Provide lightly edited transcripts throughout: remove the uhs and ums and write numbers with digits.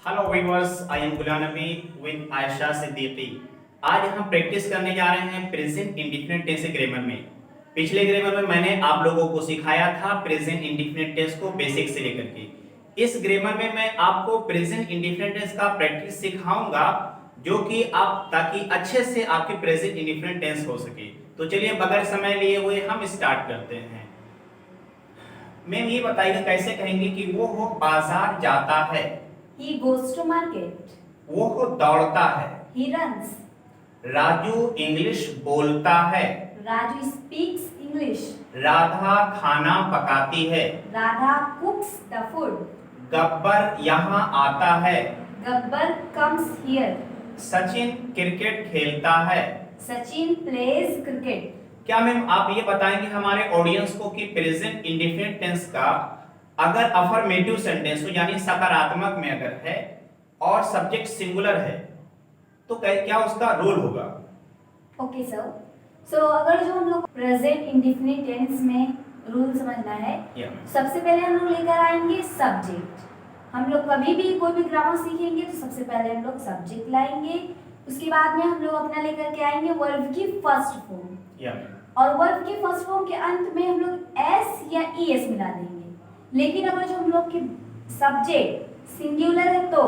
Hello viewers, I am Ghulam Nabi with Ayesha Siddiqui. आज हम practice करने जा रहे हैं प्रेजेंट इंडेफिनिट टेंस ग्रामर में। पिछले ग्रामर में मैंने आप लोगों को सिखाया था प्रेजेंट इंडेफिनिट टेंस को बेसिक से लेकर के। इस ग्रामर में मैं आपको प्रेजेंट इंडेफिनिट टेंस का प्रैक्टिस सिखाऊंगा, जो कि आप ताकि अच्छे से आपके प्रेजेंट इंडेफिनिट टेंस हो सके। तो चलिए बगैर समय लिए हुए हम स्टार्ट करते हैं। मैम ये बताइएगा कैसे कहेंगे कि वो बाजार जाता है। He goes to market. वो दौड़ता है। He runs. राजू इंग्लिश बोलता है। Raju speaks English. राधा खाना पकाती है। Radha cooks the food. Gabbar यहाँ आता है। Gabbar comes here. Sachin cricket खेलता है। Sachin plays cricket. क्या मैम आप ये बताएंगे हमारे ऑडियंस को कि प्रेजेंट इंडेफिनिट टेंस का अगर अफर्मेटिव सेंटेंस हो यानी सकारात्मक में अगर है और सब्जेक्ट सिंगुलर है तो क्या उसका रोल होगा? Okay sir. So अगर जो हम लोग present indefinite tense में रूल समझना है, सबसे पहले हम लोग लेकर आएंगे सब्जेक्ट। हम लोग कभी भी कोई भी ग्रामर सीखेंगे तो सबसे पहले हम लोग सब्जेक्ट लाएंगे, उसके बाद में हम लोग अपना लेकर के आएंगे वर्ब की फर्स्ट फॉर्म। और वर्ब की फर्स्ट फॉर्म के अंत में हम लोग एस या ईएस मिला देंगे। लेकिन अगर जो हम लोग की सब्जेक्ट सिंगुलर है तो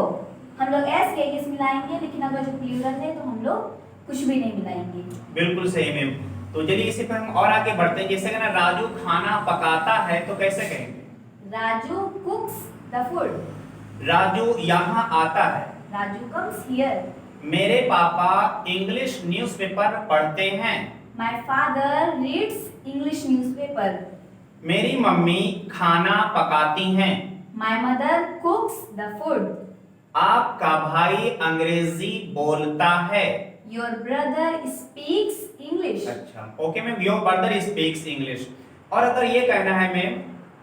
हम लोग एस या ईएस मिलाएंगे, लेकिन अगर जो प्लूरल है तो हम लोग कुछ भी नहीं मिलाएंगे। बिल्कुल सही मैम। तो चलिए इसी पर हम और आगे बढ़ते हैं। जैसे कहना राजू खाना पकाता है तो कैसे कहेंगे? Raju cooks the food. Raju यहाँ आता है। Raju comes here. मेरे पापा इंग्लिश न्यूज़पेपर पढ़ते हैं। My father reads English newspaper. मेरी मम्मी खाना पकाती हैं। My mother cooks the food. आपका भाई अंग्रेजी बोलता है। Your brother speaks English. अच्छा, okay ma'am, your brother speaks English. और अगर ये कहना है मैम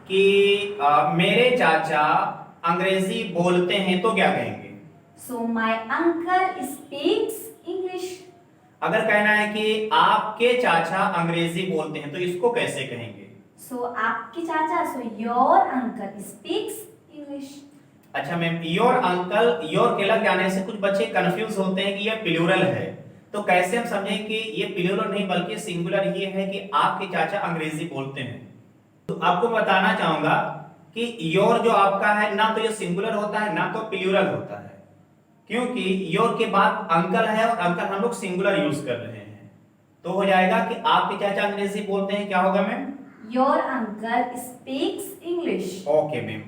कि मेरे चाचा अंग्रेजी बोलते हैं तो क्या कहेंगे? So my uncle speaks English. अगर कहना है कि आपके चाचा अंग्रेजी बोलते हैं तो इसको कैसे कहेंगे? सो आपके चाचा, so your uncle speaks English. अच्छा मैम, योर अंकल, योर के लग जाने से कुछ बच्चे कंफ्यूज होते हैं कि ये प्लूरल है, तो कैसे हम समझें कि ये प्लूरल नहीं बल्कि सिंगुलर ये है कि आपके चाचा अंग्रेजी बोलते हैं? तो आपको बताना चाहूंगा कि योर जो आपका है ना तो ये सिंगुलर होता है ना तो प्लूरल होता है, क्योंकि योर के बाद अंकल है और अंकल हम लोग सिंगुलर यूज कर रहे हैं। तो हो जाएगा कि आपके चाचा अंग्रेजी बोलते हैं, क्या होगा ma'am? Your uncle speaks English. Okay ma'am.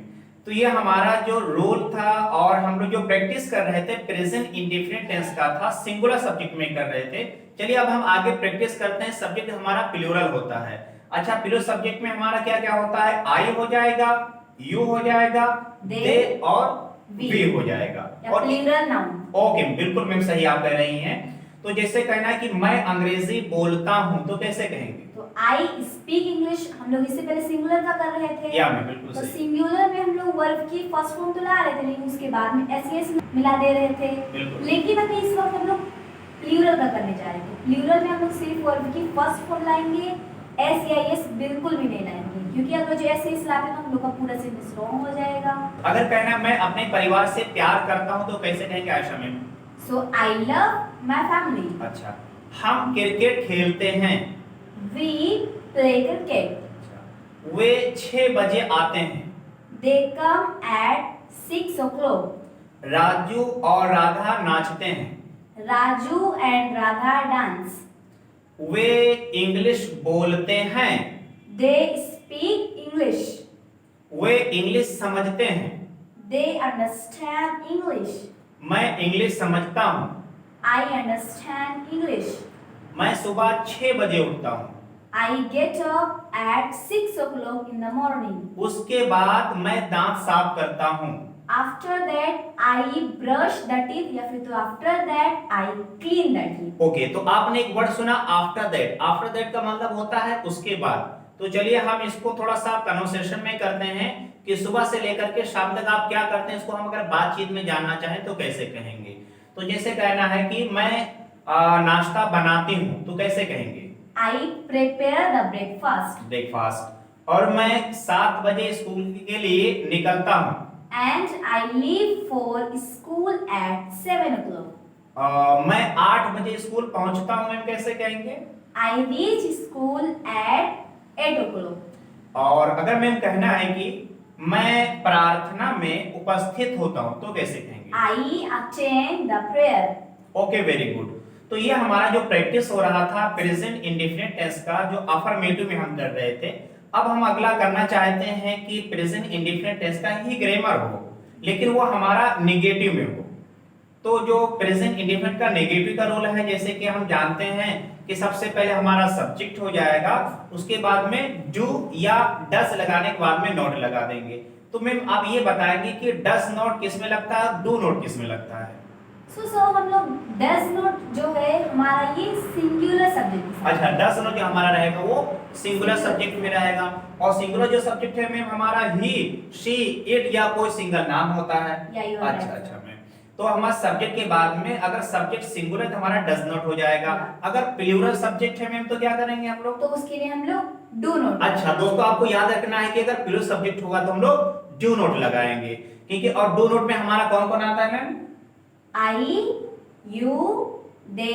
तो ये हमारा जो रोल था और हम लोग जो प्रैक्टिस कर रहे थे प्रेजेंट इंडेफिनिट टेंस का था, सिंगुलर सब्जेक्ट में कर रहे थे। चलिए अब हम आगे प्रैक्टिस करते हैं। सब्जेक्ट हमारा प्लूरल होता है। अच्छा, प्लूरल सब्जेक्ट में हमारा क्या क्या होता है? आई हो जाएगा, यू हो जाएगा, दे और वी हो जाएगा और प्लूरल नाउन। ओके, बिल्कुल मैम सही आप कह रही हैं। तो जैसे कहना है कि मैं अंग्रेजी बोलता हूं तो कैसे कहेंगे? तो आई स्पीक इंग्लिश, हम लोग इससे पहले सिंगुलर का कर रहे थे। या मैं बिल्कुल तो सही। सिंगुलर में हम लोग वर्ब की फर्स्ट फॉर्म तो ला रहे थे, लेकिन उसके बाद में एस एस मिला दे रहे थे। लेकिन अभी इस वक्त हम लोग प्लूरल का करने जा रहे थे। प्लूरल में हम लोग सिर्फ वर्ब की फर्स्ट फॉर्म लाएंगे, एस या एस बिल्कुल भी नहीं लाएंगे, क्योंकि अगर जो एस एस लाते तो हम लोग का पूरा सेंटेंस रॉन्ग हो जाएगा। अगर कहना मैं अपने परिवार से प्यार करता हूं तो कैसे कहेंगे Ayesha ma'am? So I love my family. अच्छा, हम क्रिकेट खेलते हैं। We play cricket. वे 6 बजे आते हैं। दे कम एट 6 o'clock। राजू और राधा नाचते हैं। Raju and Radha dance. Way English बोलते हैं। They speak English. Way English समझते हैं। They understand English. मैं इंग्लिश समझता हूँ। I understand English. मैं सुबह 6 बजे उठता हूँ। I get up at 6 o'clock in the morning. उसके बाद मैं दांत साफ करता हूँ। After that I brush the teeth, या फिर तो after that I clean the teeth. Okay, तो आपने एक वर्ड सुना आफ्टर दैट। आफ्टर दैट का मतलब होता है उसके बाद। तो चलिए हम इसको थोड़ा सा कन्वर्सेशन में करते हैं कि सुबह से लेकर के शाम तक आप क्या करते हैं। इसको हम अगर बातचीत में जानना चाहें तो कैसे कहेंगे? तो जैसे कहना है कि मैं नाश्ता बनाती हूँ तो कैसे कहेंगे? I prepare the breakfast. Breakfast. और मैं 7 बजे स्कूल के लिए निकलता हूँ। And I leave for school at 7 o'clock. मैं 8 बजे स्कूल पहुंचता हूं, मैम कैसे कहेंगे? I reach school at 8 o'clock. और अगर मैम कहना है कि मैं प्रार्थना में उपस्थित होता हूं तो कैसे कहेंगे? I attend the prayer. Okay, very good. तो ये हमारा जो प्रैक्टिस हो रहा था प्रेजेंट इंडेफिनिट टेंस का, जो अफर्मेटिव में हम कर रहे थे। अब हम अगला करना चाहते हैं कि प्रेजेंट इंडेफिनिट टेंस का ही ग्रामर हो, लेकिन वो हमारा नेगेटिव में हो। तो जो प्रेजेंट इंडेफिनिट का नेगेटिव का रोल है, जैसे कि हम जानते हैं कि सबसे पहले हमारा सब्जेक्ट हो जाएगा, उसके बाद में डू या डस लगाने के बाद में नॉट लगा देंगे। तो मैम आप ये बताएंगे कि डस नॉट किस में लगता है, डू नॉट किस में लगता है? सो हम लोग डज नॉट जो है हमारा ये सिंगुलर सब्जेक्ट। अच्छा, डस नॉट जो हमारा रहेगा वो सिंगुलर सब्जेक्ट में रहेगा, और सिंगुलर जो सब्जेक्ट है मैम हमारा ही, शी, इट या कोई सिंगल नाम होता है। अच्छा मैम, तो हमारा सब्जेक्ट के बाद में अगर सब्जेक्ट सिंगुलर तो हमारा डज नॉट हो जाएगा। अगर प्लूरल सब्जेक्ट है मैम तो क्या करेंगे हम लोग? तो उसके लिए हम लोग डू नॉट। अच्छा दोस्तों, आपको याद रखना है कि अगर प्लूरल सब्जेक्ट होगा तो हम लोग डू नॉट लगाएंगे, क्योंकि और डू नॉट में हमारा कौन कौन आता है ma'am? I, you, they,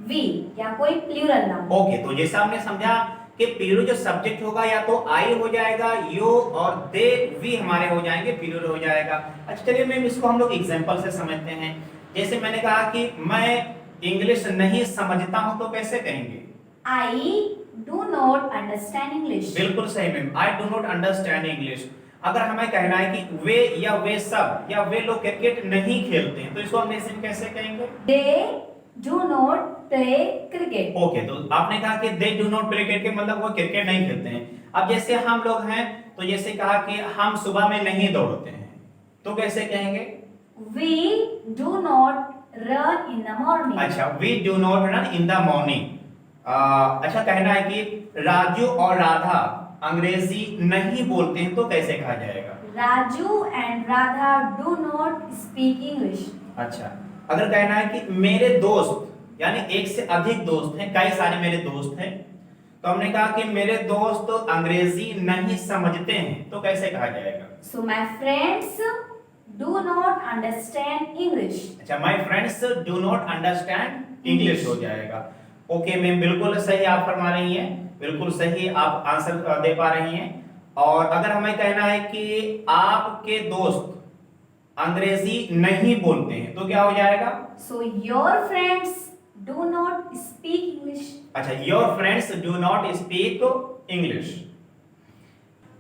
we या कोई प्लूरल नाम। ओके, तो जैसा हमने समझा कि प्लूरल जो सब्जेक्ट होगा या तो आई हो जाएगा, यू और दे, वी हमारे हो जाएंगे, प्लूरल हो जाएगा। अच्छा चलिए मैम इसको हम लोग एग्जांपल से समझते हैं। जैसे मैंने कहा कि मैं इंग्लिश नहीं समझता हूं तो कैसे कहेंगे? आई डू नॉट अंडरस्टैंड इंग्लिश। बिल्कुल सही ma'am, I do not understand English. अगर हमें कहना है कि वे या वे सब या वे लोग क्रिकेट नहीं खेलते हैं तो इसको हम कैसे कहेंगे? They do not play cricket. Okay, तो आपने कहा कि they do not play cricket मतलब वो क्रिकेट नहीं खेलते हैं। अब जैसे हम लोग हैं तो जैसे कहा कि हम सुबह में नहीं दौड़ते हैं तो कैसे कहेंगे? We do not run in the morning. अच्छा, we do not run in the morning. अच्छा कहना है कि राजू और राधा अंग्रेजी नहीं बोलते हैं तो कैसे कहा जाएगा? Raju and Radha do not speak English. अच्छा, अगर कहना है कि मेरे दोस्त यानी एक से अधिक दोस्त हैं, कई सारे मेरे दोस्त हैं, तो हमने कहा कि मेरे दोस्त अंग्रेजी नहीं समझते हैं तो कैसे कहा जाएगा? So my friends do not understand English. अच्छा, my friends do not understand English हो जाएगा। ओके मैम, बिल्कुल सही आप फरमा रही हैं, बिल्कुल सही आप आंसर दे पा रही हैं। और अगर हमें कहना है कि आपके दोस्त अंग्रेजी नहीं बोलते हैं तो क्या हो जाएगा? So your friends do not speak English. अच्छा, your friends do not speak English.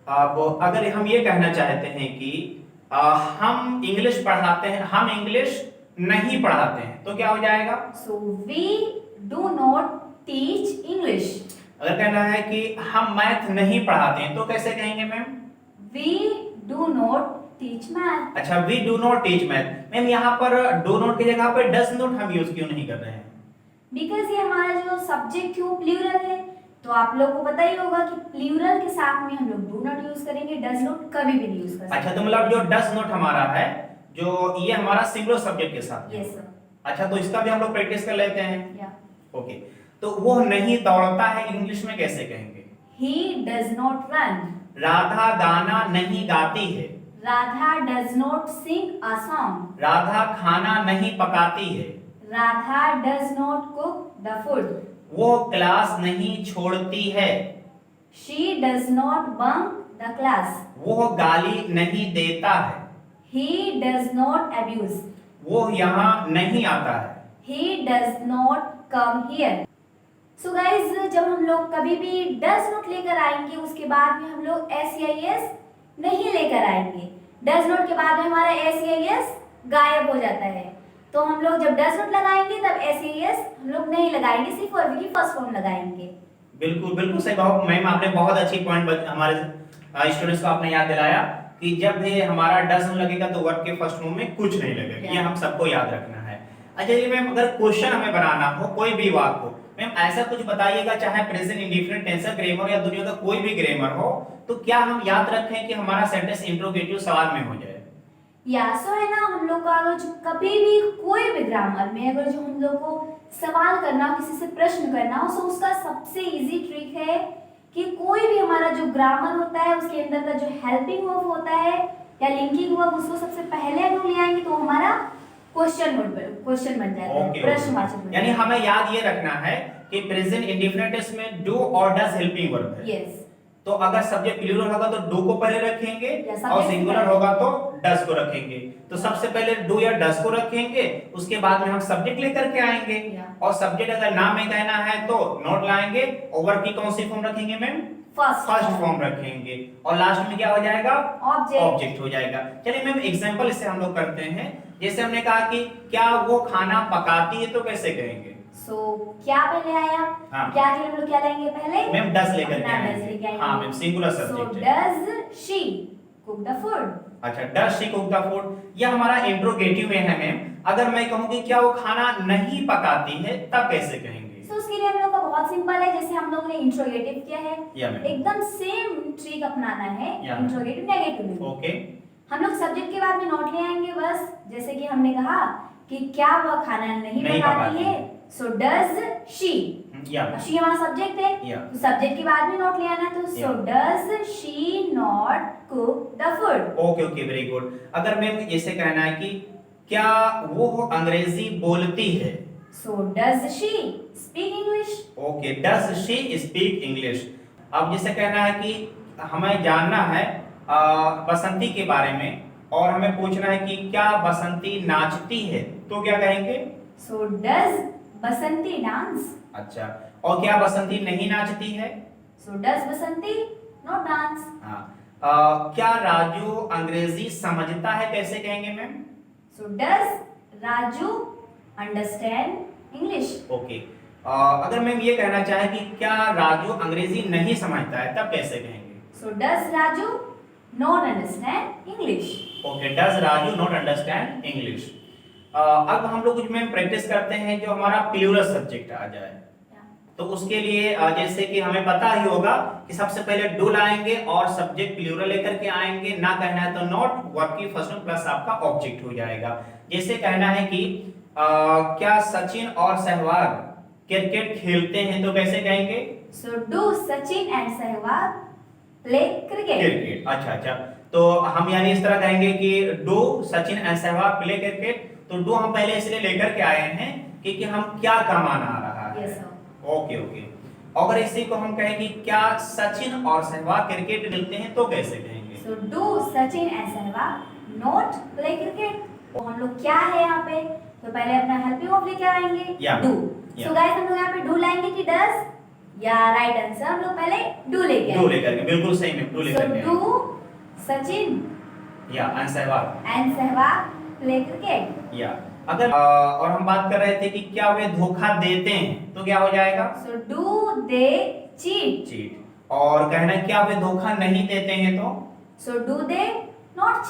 अब अगर हम ये कहना चाहते हैं कि हम इंग्लिश पढ़ाते हैं, हम इंग्लिश नहीं पढ़ाते हैं तो क्या हो जाएगा? So we do not teach English. अगर कहना है कि हम मैथ नहीं पढ़ाते हैं तो कैसे कहेंगे ma'am? We do not teach math. अच्छा, we do not teach math. Ma'am यहाँ पर डू नॉट की जगह पर डज नॉट हम यूज क्यों नहीं कर रहे हैं? बिकॉज ये हमारा जो सब्जेक्ट है वो प्लूरल है, तो आप लोगों को पता ही होगा कि प्लूरल के साथ में हम लोग डू नॉट यूज करेंगे, डज नॉट कभी भी नहीं यूज कर सकते। अच्छा, तो मतलब जो डज नॉट हमारा है, जो ये हमारा सिंगुलर सब्जेक्ट के साथ। Yes sir. अच्छा, तो इसका भी हम लोग प्रैक्टिस कर लेते हैं। या ओके, तो वो नहीं दौड़ता है इंग्लिश में कैसे कहेंगे? He does not run. Radha गाना नहीं गाती है। Radha does not sing a song. Radha खाना नहीं पकाती है। Radha does not cook the food. वो क्लास नहीं छोड़ती है। She does not bunk the class. वो गाली नहीं देता है। He does not abuse. वो यहाँ नहीं आता है। He does not come here. So guys, जब हम लोग कभी भी डज नॉट लेकर आएंगे उसके बाद में हम लोग एस नहीं लेकर आएंगे। डज नॉट के बाद में हमारा एस गायब हो जाता है, तो हम लोग जब डज नॉट लगाएंगे तब एस हम लोग नहीं लगाएंगे, सिर्फ वर्ब की फर्स्ट फॉर्म लगाएंगे। बिल्कुल बिल्कुल सही बात मैम, आपने बहुत अच्छी पॉइंट हमारे स्टूडेंट्स को आपने याद दिलाया कि जब भी हमारा डज नॉट लगेगा तो वर्ब के फर्स्ट फॉर्म में कुछ नहीं लगेगा। ये हम सबको याद रखना है। अच्छा जी मैम, अगर क्वेश्चन हमें बनाना हो कोई भी वाक्य हो, मैम ऐसा कुछ बताइएगा, चाहे प्रेजेंट इंडेफिनिट टेंस ग्रामर या दुनिया का कोई भी ग्रामर हो, तो क्या हम याद रखें कि हमारा सेंटेंस इंट्रोगेटिव सवाल में हो जाए? या सो है ना, हम लोग का अगर जो कभी भी कोई भी ग्रामर में अगर जो हम लोग को सवाल करना हो, किसी से प्रश्न करना हो, तो उसका सबसे इजी ट्रिक है कि कोई भी हमारा जो ग्रामर होता है उसके अंदर का जो हेल्पिंग वर्ब होता है या लिंकिंग वर्ब उसको सबसे पहले हम लोग ले आएंगे तो हमारा क्वेश्चन बन जाता है, प्रश्नवाचक बन यानी जाता है। हमें याद ये रखना है कि प्रेजेंट इंडेफिनिट टेंस में डू और डज हेल्पिंग वर्ब है। यस, तो अगर सब्जेक्ट प्लूरल होगा तो डू को पहले रखेंगे या subject और को सिंगुलर पहले। होगा तो डज को रखेंगे। तो सबसे पहले डू या डज को रखेंगे, उसके बाद में हम सब्जेक्ट लेकर के आएंगे या। और सब्जेक्ट अगर नाम में कहना है तो नोट लाएंगे और वर्ब की कौन सी फॉर्म रखेंगे मैम? फर्स्ट फॉर्म रखेंगे और लास्ट में क्या हो जाएगा? ऑब्जेक्ट। ऑब्जेक्ट हो जाएगा। चलिए मैम एग्जांपल इससे हम लोग करते हैं। जैसे हमने कहा कि क्या वो खाना पकाती है, तो कैसे कहेंगे? सो क्या पहले आया? हाँ। क्या के लिए हम लोग क्या लेंगे पहले? मैम डज लेकर के अपना does आएंगे। लेके आएंगे। हाँ मैम सिंगुलर सो सब्जेक्ट है। Does she cook the food? अच्छा, does she cook the food, यह हमारा इंट्रोगेटिव में है मैम। अगर मैं कहूं कि क्या वो खाना नहीं पकाती है, तब कैसे कहेंगे? सो उसके लिए हम लोग का बहुत सिंपल है, जैसे हम लोग ने इंट्रोगेटिव किया है, या मैम एकदम सेम ट्रिक अपनाना है। या। इंट्रोगेटिव नेगेटिव में ओके। हम लोग सब्जेक्ट के बाद में नोट ले आएंगे बस, जैसे कि हमने कहा कि क्या वह खाना नहीं नहीं पकाती पकाती है, सो डज शी। या शी हमारा सब्जेक्ट है, या। तो सब्जेक्ट के बाद में नोट ले आना, तो so does she not cook the food? Okay okay very good. अगर मैम जैसे कहना है कि क्या वो अंग्रेजी बोलती है, so does she speak English? Okay does she speak English. अब जैसे कहना है कि हमें जानना है बसंती के बारे में और हमें पूछना है कि क्या बसंती नाचती है, तो क्या कहेंगे? So does Basanti dance? अच्छा, और क्या बसंती नहीं नाचती है? So does Basanti not dance? हाँ। क्या राजू अंग्रेजी समझता है, कैसे कहेंगे ma'am? So does Raju understand English? Okay. अगर मैम ये कहना चाहे कि क्या राजू अंग्रेजी नहीं समझता है, तब कैसे कहेंगे? So does Raju not understand English? Okay, does Raju not understand English. अब हम लोग कुछ मैम प्रैक्टिस करते हैं जो हमारा प्लूरल सब्जेक्ट आ जाए। तो उसके लिए जैसे कि हमें पता ही होगा कि सबसे पहले डू लाएंगे और सब्जेक्ट प्लूरल लेकर के आएंगे, ना कहना है तो नॉट, वर्ब की फर्स्ट फॉर्म प्लस आपका ऑब्जेक्ट हो जाएगा। जैसे कहना है कि क्या सचिन और सहवाग क्रिकेट खेलते हैं, तो कैसे कहेंगे? So do Sachin and Sehwag play cricket? Cricket. अच्छा, तो हम यानी इस तरह कहेंगे कि do Sachin and Sehwag play cricket. तो डू हम पहले इसलिए लेकर के आए हैं क्योंकि हम क्या का मान आ रहा है। Yes sir. ओके। अगर इसी को हम कहें कि क्या सचिन और सहवाग क्रिकेट खेलते हैं, तो कैसे कहेंगे? So do Sachin and Sehwag not play cricket? तो हम लोग क्या है यहाँ पे, तो पहले अपना हेल्पिंग वर्ब लेकर आएंगे डू। सो गाइस हम लोग यहाँ पे डू लाएंगे कि डज, या राइट आंसर हम लोग पहले डू लेके आएंगे। डू लेकर के, बिल्कुल सही में डू लेकर के। सो डू सचिन या एंड सहवाग प्ले क्रिकेट? या। अगर और हम बात कर रहे थे कि क्या वे धोखा देते हैं, तो क्या हो जाएगा? So do they cheat. और कहना है क्या वे धोखा नहीं देते हैं, तो so do they not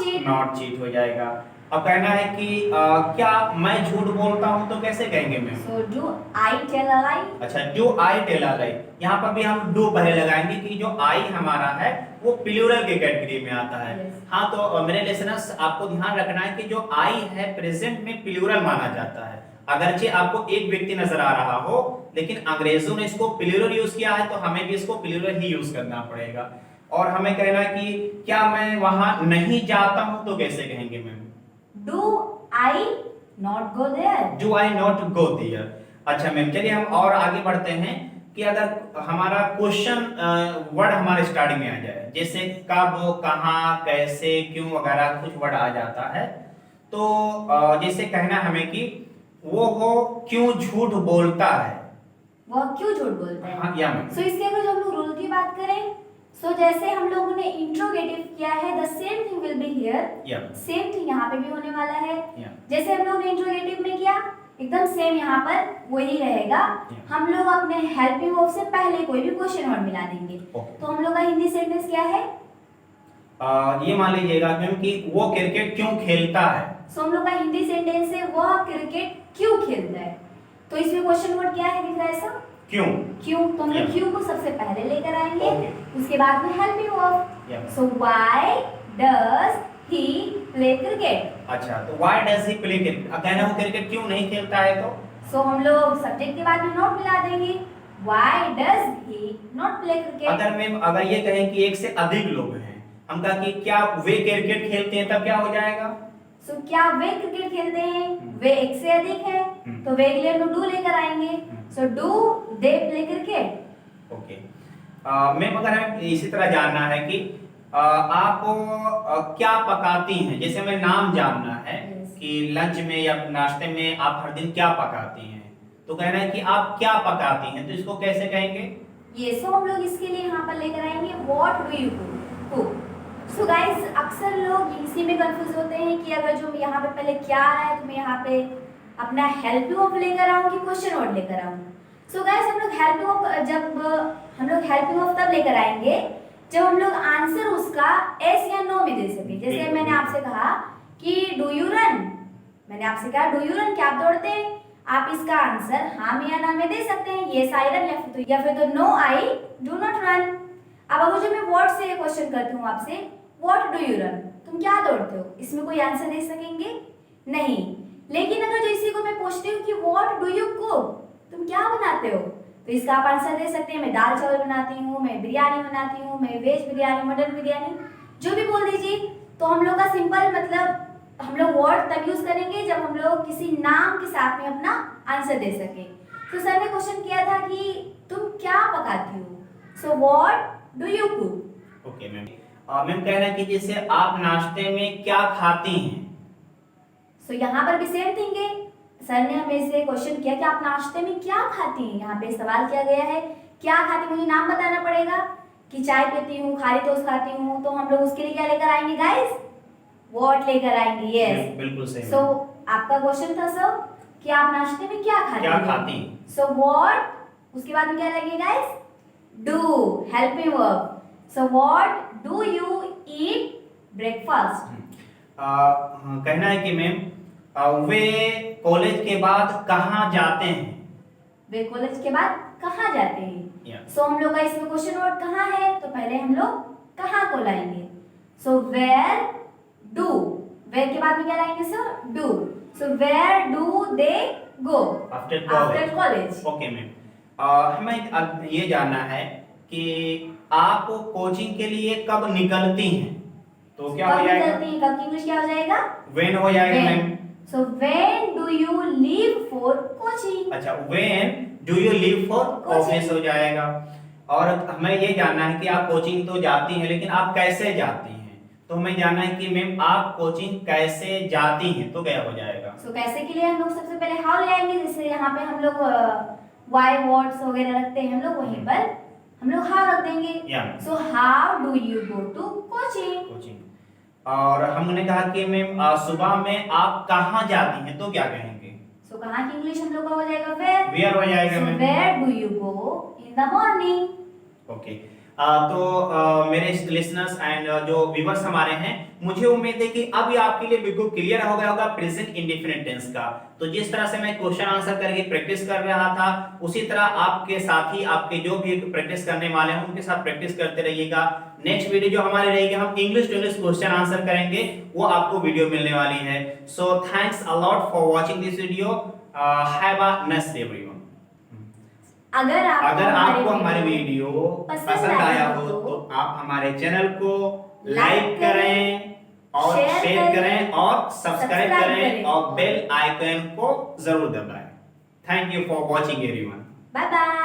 cheat हो जाएगा। अब कहना है कि क्या मैं झूठ बोलता हूं, तो कैसे कहेंगे ma'am? So do I tell a lie? अच्छा, डू आई टेल अ लाई, यहाँ पर भी हम डू पहले लगाएंगे कि जो आई हमारा है वो प्लूरल के कैटेगरी में आता है। Yes. हाँ, तो मेरे लिसनर्स आपको ध्यान रखना है कि जो आई है प्रेजेंट में प्लूरल माना जाता है। अगरचे आपको एक व्यक्ति नजर आ रहा हो, लेकिन अंग्रेजों ने इसको प्लूरल यूज किया है, तो हमें भी इसको प्लूरल ही यूज करना पड़ेगा। और हमें कहना है कि क्या मैं वहां नहीं जाता हूं, तो कैसे कहेंगे ma'am? Do I not go there? Do I not go there. अच्छा मैम, चलिए हम और आगे बढ़ते हैं कि अगर हमारा क्वेश्चन वर्ड हमारे स्टार्टिंग में आ जाए, जैसे कब, कहां, कैसे, क्यों वगैरह कुछ वर्ड आ जाता है, तो जैसे कहना हमें कि वो क्यों झूठ बोलता है? वह क्यों झूठ बोलता है? हाँ, या मैम। सो इसके अगर हम लोग रूल की बात करें, सो जैसे हम लोगों ने इंट्रोगेटिव किया है, the same thing will be here, same thing यहाँ पे भी होने वाला है। जैसे हम लोग ने इंट्रोगेटिव में किया, एकदम सेम यहाँ पर वही रहेगा। हम लोग अपने हेल्पिंग वर्ब से पहले कोई भी क्वेश्चन वर्ड मिला देंगे। तो हम लोग का हिंदी सेंटेंस क्या है? ये मान लीजिएगा क्योंकि वो क्रिकेट क्यों खेलता है। सो हम लोग का हिंदी सेंटेंस है वह क्रिकेट क्यों खेलता है। तो इसमें क्वेश्चन वर्ड क्या है, दिख रहा है सब? क्यों। तो हम लोग क्यों को सबसे पहले लेकर आएंगे, उसके बाद में helping verb. So why does he play cricket? अच्छा, तो why does he play cricket, कहना वो क्रिकेट क्यों नहीं खेलता है, तो सो हम लोग सब्जेक्ट के बाद में नॉट मिला देंगे, why does he not play cricket? अगर मैम अगर ये कहें कि एक से अधिक लोग हैं, हम कहा कि क्या वे क्रिकेट खेलते हैं, तब क्या हो जाएगा? सो क्या वे क्रिकेट खेलते हैं? वे एक से अधिक है, तो वे के लिए हम लोग डू लेकर आएंगे। So do they play cricket. Okay ma'am, अगर हमें इसी तरह जानना है कि आप क्या पकाती हैं, जैसे हमें नाम जानना है कि लंच में या नाश्ते में आप हर दिन क्या पकाती हैं, तो कहना है कि आप क्या पकाती हैं, तो इसको कैसे कहेंगे? ये सो हम लोग इसके लिए यहाँ पर लेकर आएंगे what do you cook. So guys, अक्सर लोग इसी में कंफ्यूज होते हैं कि अगर जो यहाँ पे पहले क्या आ रहा है तो मैं यहाँ पे अपना हेल्पिंग वर्ब लेकर आऊँ कि क्वेश्चन वर्ड लेकर आऊँ। सो गाइस, हम लोग हेल्पिंग वर्ब तब लेकर आएंगे जब हम लोग आंसर उसका एस या नो में दे सके। जैसे मैंने आपसे कहा कि डू यू रन, मैंने आपसे कहा डू यू रन, क्या आप दौड़ते हैं? आप इसका आंसर हाँ में या ना में दे सकते हैं, यस आई रन या फिर तो no I do not run. अब अगर जो मैं व्हाट से क्वेश्चन करती हूँ आपसे, व्हाट डू यू रन, तुम क्या दौड़ते हो, इसमें कोई आंसर दे सकेंगे? नहीं। लेकिन अगर जो इसी को मैं पूछती हूँ कि व्हाट डू यू कुक, तुम क्या बनाते हो, तो इसका आप आंसर दे सकते हैं मैं दाल चावल बनाती हूँ, मैं बिरयानी बनाती हूँ, मैं वेज बिरयानी, मटन बिरयानी, जो भी बोल दीजिए। तो हम लोग का सिंपल मतलब हम लोग वर्ड तब यूज करेंगे जब हम लोग किसी नाम के साथ में अपना आंसर दे सके। तो सर ने क्वेश्चन किया था कि तुम क्या पकाती हो, so what do you cook. Okay ma'am, ma'am कह रहे हैं कि जैसे आप नाश्ते में क्या खाती हैं, सो यहाँ पर भी सेम थिंग है। सर ने हमें से क्वेश्चन किया कि आप नाश्ते में क्या खाती हैं, यहाँ पे सवाल किया गया है क्या खाती, मुझे नाम बताना पड़ेगा कि चाय पीती हूँ, खाली टोस्ट खाती हूँ, तो हम लोग उसके लिए क्या लेकर आएंगे गाइस? व्हाट लेकर आएंगे। यस, बिल्कुल सही। सो आपका क्वेश्चन था सर कि आप नाश्ते में क्या खाती हैं? सो व्हाट, उसके बाद में क्या लगेगा guys? Do, helping verb. So what do you eat breakfast. कहना है कि मैम वे कॉलेज के बाद कहाँ जाते हैं? वे कॉलेज के बाद कहाँ जाते हैं? सो हम लोग का इसमें क्वेश्चन वर्ड कहाँ है, तो पहले हम लोग कहाँ को लाएंगे। सो वेयर डू, वेयर के बाद में क्या लाएंगे sir? Do. So where do they go after college. Okay ma'am, हमें अब ये जानना है कि आप कोचिंग के लिए कब निकलती हैं, तो क्या हो जाएगा? कब की इंग्लिश क्या हो जाएगा? व्हेन हो जाएगा ma'am. So when do you leave for coaching. अच्छा, when do you leave for office हो जाएगा। और हमें ये जानना है कि आप कोचिंग तो जाती हैं, लेकिन आप कैसे जाती हैं, तो हमें जानना है कि मैम आप कोचिंग कैसे जाती हैं, तो क्या हो जाएगा? सो कैसे के लिए हम लोग सबसे पहले हाउ ले आएंगे। जैसे यहाँ पे हम लोग वाई वर्ड्स वगैरह रखते हैं हम लोग, वहीं पर हम लोग हाउ रख देंगे। So how do you go to coaching. और हमने कहा कि मैम सुबह में आप कहाँ जाती हैं, तो क्या कहेंगे? सो कहाँ की इंग्लिश हम लोग का हो जाएगा? वेयर हो जाएगा ma'am. Where do you go in the morning. Okay, तो मेरे लिसनर्स एंड जो व्यूअर्स हमारे हैं, मुझे उम्मीद है कि अब ये आपके लिए बिल्कुल क्लियर हो गया होगा प्रेजेंट इंडेफिनिट टेंस का। तो जिस तरह से मैं क्वेश्चन आंसर करके प्रैक्टिस कर रहा था, उसी तरह आपके साथी आपके जो भी प्रैक्टिस करने वाले हैं उनके साथ प्रैक्टिस करते रहिएगा। नेक्स्ट वीडियो जो हमारी रहेगी, हम English to English question answer करेंगे, वो आपको वीडियो मिलने वाली है। So thanks a lot for watching this video. Have a nice day everyone. अगर आपको हमारी वीडियो पसंद आया हो तो आप हमारे चैनल को लाइक करें और शेयर करें और सब्सक्राइब करें और बेल आइकन को जरूर दबाएं। Thank you for watching everyone. Bye bye.